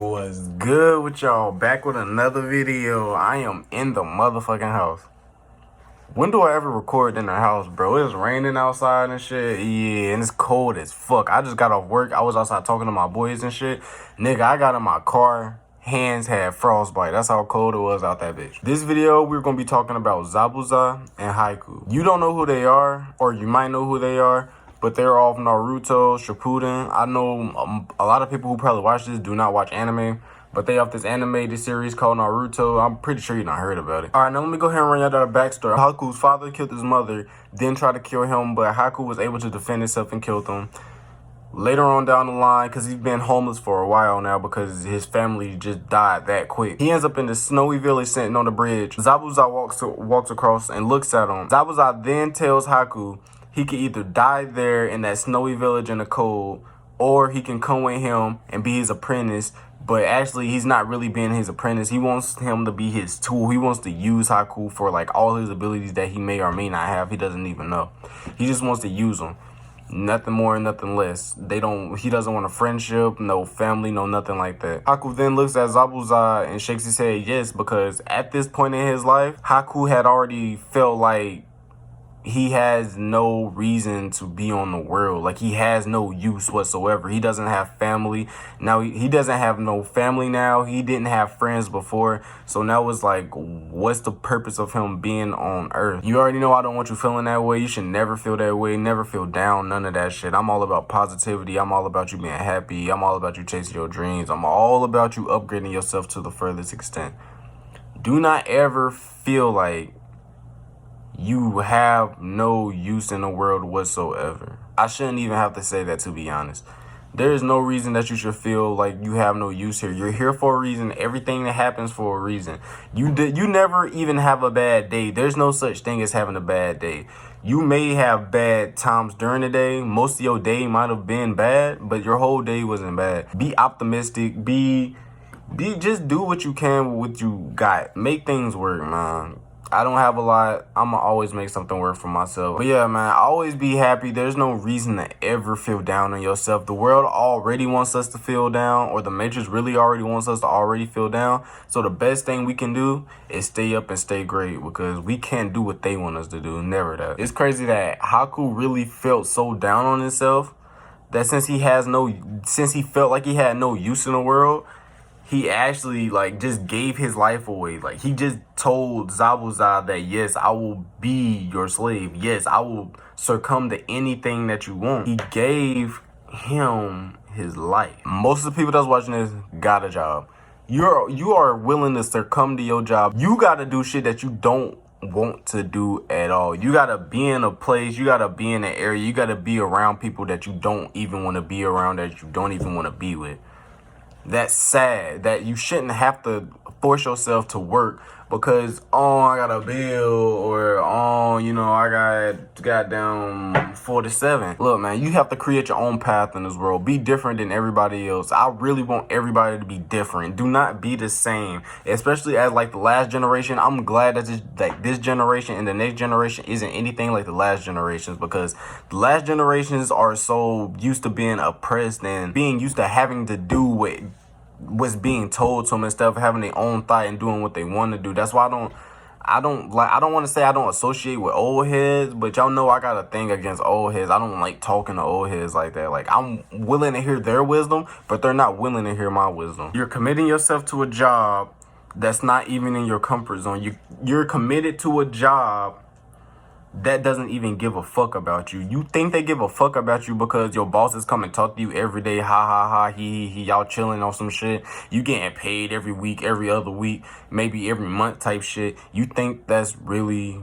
What's good with y'all? Back with another video. I am in the motherfucking house. When do I ever record in the house, bro? It's raining outside and shit. Yeah, and it's cold as fuck. I just got off work. I was outside talking to my boys and shit. Nigga, I got in my car. Hands had frostbite. That's how cold it was out that bitch. This video, we're gonna be talking about Zabuza and Haku. You don't know who they are, or you might know who they are, but they're off Naruto, Shippuden. I know a lot of people who probably watch this do not watch anime, but they off this animated series called Naruto. I'm pretty sure you not heard about it. All right, now let me go ahead and run y'all down the backstory. Haku's father killed his mother, then tried to kill him, but Haku was able to defend himself and killed him. Later on down the line, because he's been homeless for a while now because his family just died that quick, he ends up in the snowy village sitting on the bridge. Zabuza walks across and looks at him. Zabuza then tells Haku he can either die there in that snowy village in the cold, or he can come with him and be his apprentice. But actually, he's not really being his apprentice. He wants him to be his tool. He wants to use Haku for like all his abilities that he may or may not have. He doesn't even know. He just wants to use them. Nothing more, nothing less. He doesn't want a friendship, no family, no nothing like that. Haku then looks at Zabuza and shakes his head yes, because at this point in his life, Haku had already felt like he has no reason to be on the world. Like, he has no use whatsoever. He doesn't have family. Now, he doesn't have no family now. He didn't have friends before. So now it's like, what's the purpose of him being on Earth? You already know I don't want you feeling that way. You should never feel that way. Never feel down. None of that shit. I'm all about positivity. I'm all about you being happy. I'm all about you chasing your dreams. I'm all about you upgrading yourself to the furthest extent. Do not ever feel like you have no use in the world whatsoever. I shouldn't even have to say that, to be honest. There is no reason that you should feel like you have no use here. You're here for a reason. Everything that happens for a reason. You never even have a bad day. There's no such thing as having a bad day. You may have bad times during the day. Most of your day might have been bad, but your whole day wasn't bad. Be optimistic. Just do what you can with what you got. Make things work, man. I don't have a lot. I'ma always make something work for myself. But yeah, man, always be happy. There's no reason to ever feel down on yourself. The world already wants us to feel down, or the Matrix really already wants us to already feel down. So the best thing we can do is stay up and stay great, because we can't do what they want us to do. Never that. It's crazy that Haku really felt so down on himself that since he felt like he had no use in the world, he actually like just gave his life away. Like, he just told Zabuza that, yes, I will be your slave. Yes, I will succumb to anything that you want. He gave him his life. Most of the people that's watching this got a job. You are willing to succumb to your job. You got to do shit that you don't want to do at all. You got to be in a place. You got to be in an area. You got to be around people that you don't even want to be around, that you don't even want to be with. That's sad that you shouldn't have to force yourself to work because, I got a bill, or, I got goddamn 47. Look, man, you have to create your own path in this world. Be different than everybody else. I really want everybody to be different. Do not be the same, especially as like the last generation. I'm glad that this generation and the next generation isn't anything like the last generations, because the last generations are so used to being oppressed and being used to having to do what was being told to them instead of having their own thought and doing what they want to do. That's why I don't want to say I don't associate with old heads, but y'all know I got a thing against old heads. I don't like talking to old heads like that. Like, I'm willing to hear their wisdom, but they're not willing to hear my wisdom. You're committing yourself to a job that's not even in your comfort zone. You're committed to a job that doesn't even give a fuck about you. You think they give a fuck about you because your bosses come and talk to you every day, ha ha ha, he, y'all chilling on some shit. You getting paid every week, every other week, maybe every month type shit. You think that's really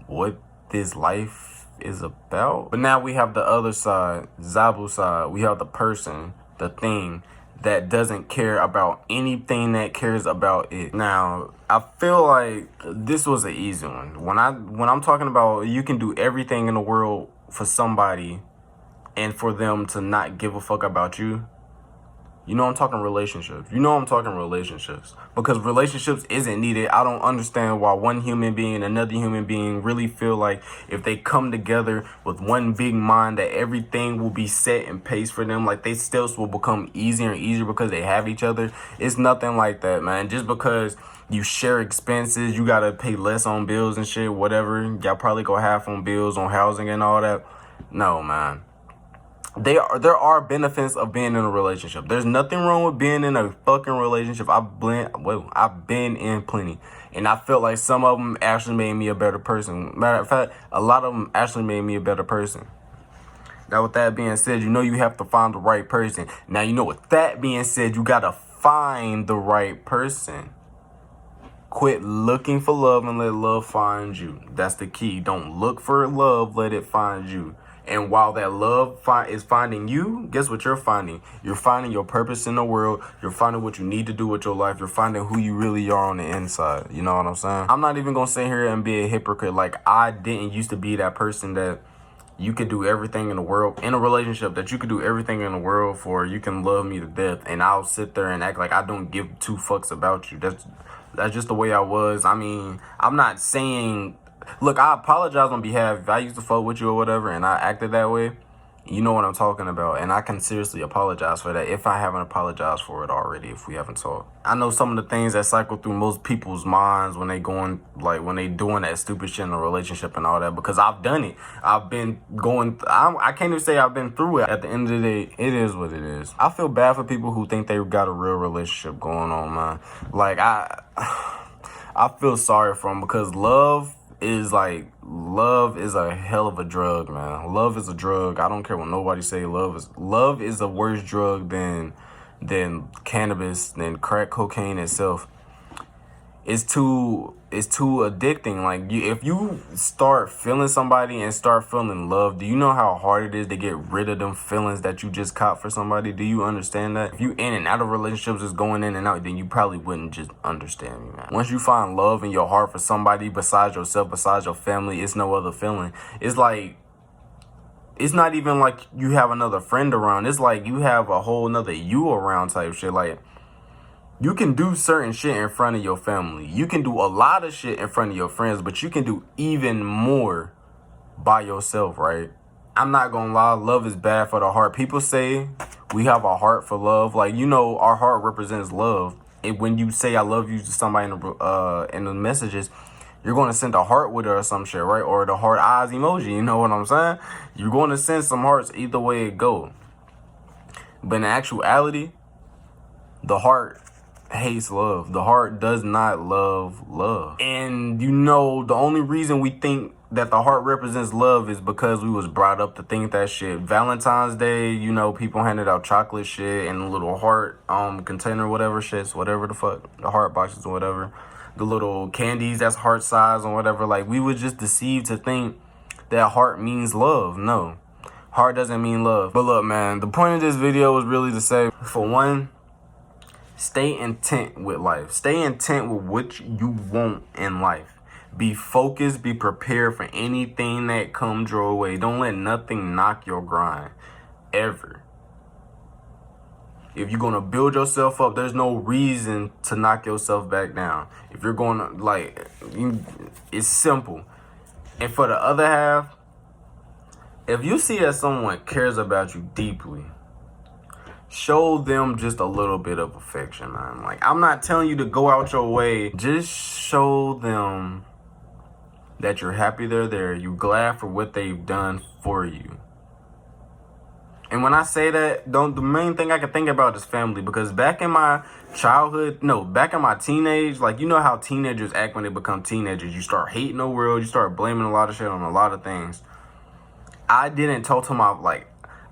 what this life is about? But now we have the other side, Zabu side. We have the person, the thing that doesn't care about anything that cares about it. Now, I feel like this was an easy one. When I'm talking about you can do everything in the world for somebody and for them to not give a fuck about you, You know I'm talking relationships. You know I'm talking relationships. Because relationships isn't needed. I don't understand why one human being and another human being really feel like if they come together with one big mind that everything will be set and paced for them. Like they steps will become easier and easier because they have each other. It's nothing like that, man. Just because you share expenses, you gotta pay less on bills and shit, whatever. Y'all probably go half on bills, on housing and all that. No, man. There are benefits of being in a relationship. There's nothing wrong with being in a fucking relationship. I've been in plenty, and I felt like some of them actually made me a better person. Matter of fact, a lot of them actually made me a better person. Now, with that being said, you know you have to find the right person. Now, you know with that being said, you gotta find the right person. Quit looking for love and let love find you. That's the key. Don't look for love, let it find you. And while that love is finding you, guess what you're finding? You're finding your purpose in the world. You're finding what you need to do with your life. You're finding who you really are on the inside. You know what I'm saying? I'm not even going to sit here and be a hypocrite. Like, I didn't used to be that person that you could do everything in the world, in a relationship, that you could do everything in the world for. You can love me to death, and I'll sit there and act like I don't give two fucks about you. That's just the way I was. I mean, I'm not saying... Look, I apologize on behalf. If I used to fuck with you or whatever and I acted that way, you know what I'm talking about. And I can seriously apologize for that if I haven't apologized for it already, if we haven't talked. I know some of the things that cycle through most people's minds when they doing that stupid shit in a relationship and all that, because I've done it. I've been I can't even say I've been through it. At the end of the day, it is what it is. I feel bad for people who think they got a real relationship going on, man. Like, I feel sorry for them, because love is a hell of a drug, man. Love is a drug. I don't care what nobody say. Love is a worse drug than cannabis, than crack cocaine itself. It's too addicting. Like, if you start feeling somebody and start feeling love, do you know how hard it is to get rid of them feelings that you just caught for somebody? Do you understand that? If you in and out of relationships, just going in and out, then you probably wouldn't just understand me, man. Once you find love in your heart for somebody besides yourself, besides your family, it's no other feeling. It's like, it's not even like you have another friend around. It's like you have a whole nother you around type shit. Like, you can do certain shit in front of your family. You can do a lot of shit in front of your friends, but you can do even more by yourself, right? I'm not gonna lie, love is bad for the heart. People say we have a heart for love. Like, you know, our heart represents love. And when you say I love you to somebody in the messages, you're going to send a heart with it or some shit, right? Or the heart eyes emoji, you know what I'm saying? You're going to send some hearts either way it goes. But in actuality, the heart hates love. The heart does not love love. And you know, the only reason we think that the heart represents love is because we was brought up to think that shit. Valentine's Day, you know, people handed out chocolate shit and a little heart container, whatever shits, whatever the fuck, the heart boxes or whatever, the little candies that's heart size or whatever. Like, we were just deceived to think that heart means love. No, heart doesn't mean love. But look, man, the point of this video was really to say, for one, stay intent with life. Stay intent with what you want in life. Be focused. Be prepared for anything that comes your way. Don't let nothing knock your grind. Ever. If you're going to build yourself up, there's no reason to knock yourself back down. If you're going to, like, it's simple. And for the other half, if you see that someone cares about you deeply, show them just a little bit of affection, man. Like, I'm not telling you to go out your way. Just show them that you're happy they're there. You're glad for what they've done for you. And when I say that, the main thing I can think about is family. Because back in my back in my teenage, like, you know how teenagers act when they become teenagers. You start hating the world. You start blaming a lot of shit on a lot of things. I didn't talk to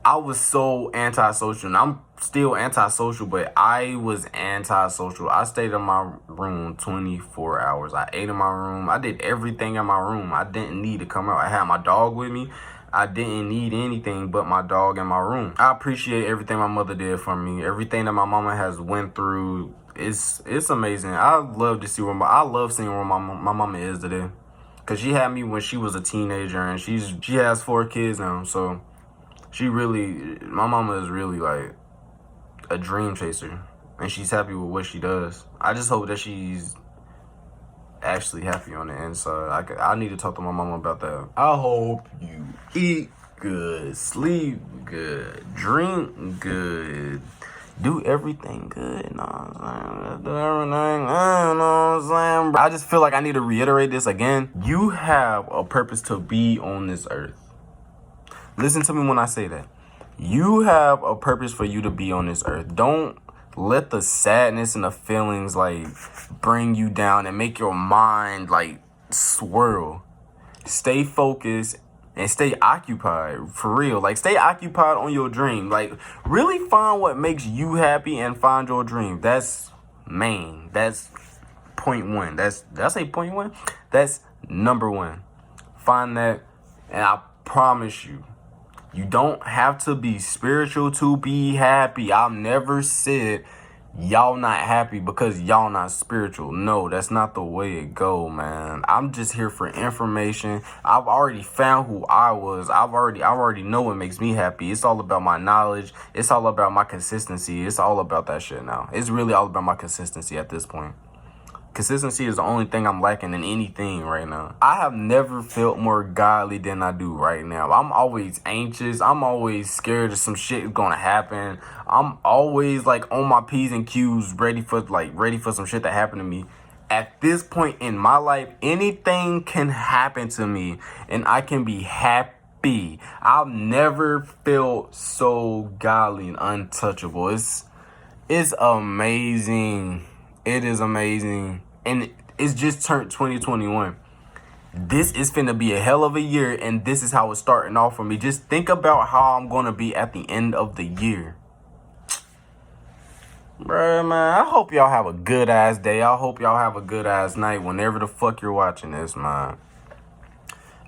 I was so antisocial, and I'm still antisocial, but I was antisocial. I stayed in my room 24 hours. I ate in my room. I did everything in my room. I didn't need to come out. I had my dog with me. I didn't need anything but my dog in my room. I appreciate everything my mother did for me. Everything that my mama has went through. It's amazing. I love seeing where my mama is today. Because she had me when she was a teenager, and she has 4 kids now, so... my mama is really, like, a dream chaser, and she's happy with what she does. I just hope that she's actually happy on the inside. I need to talk to my mama about that. I hope you eat good, sleep good, drink good, do everything good. You know what I'm saying? Do everything. You know what I'm saying? I just feel like I need to reiterate this again. You have a purpose to be on this earth. Listen to me when I say that. You have a purpose for you to be on this earth. Don't let the sadness and the feelings like bring you down and make your mind like swirl. Stay focused and stay occupied, for real. Like, stay occupied on your dream. Like, really find what makes you happy and find your dream. That's main. That's point one. Did I say point one? That's number one. Find that, and I promise you, you don't have to be spiritual to be happy. I've never said y'all not happy because y'all not spiritual. No, that's not the way it go, man. I'm just here for information. I've already found who I was. I already know what makes me happy. It's all about my knowledge. It's all about my consistency. It's all about that shit now. It's really all about my consistency at this point. Consistency is the only thing I'm lacking in anything right now. I have never felt more godly than I do right now. I'm always anxious. I'm always scared that some shit is gonna happen. I'm always like on my P's and Q's, ready for some shit to happen to me. At this point in my life, anything can happen to me and I can be happy. I've never felt so godly and untouchable. It's amazing. It is amazing. And it's just turned 2021. This is finna be a hell of a year, and this is how it's starting off for me. Just think about how I'm gonna be at the end of the year. Bruh, man, I hope y'all have a good ass day. I hope y'all have a good ass night whenever the fuck you're watching this, man.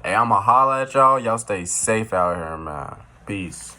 Hey, I'ma holla at y'all. Y'all stay safe out here, man. Peace.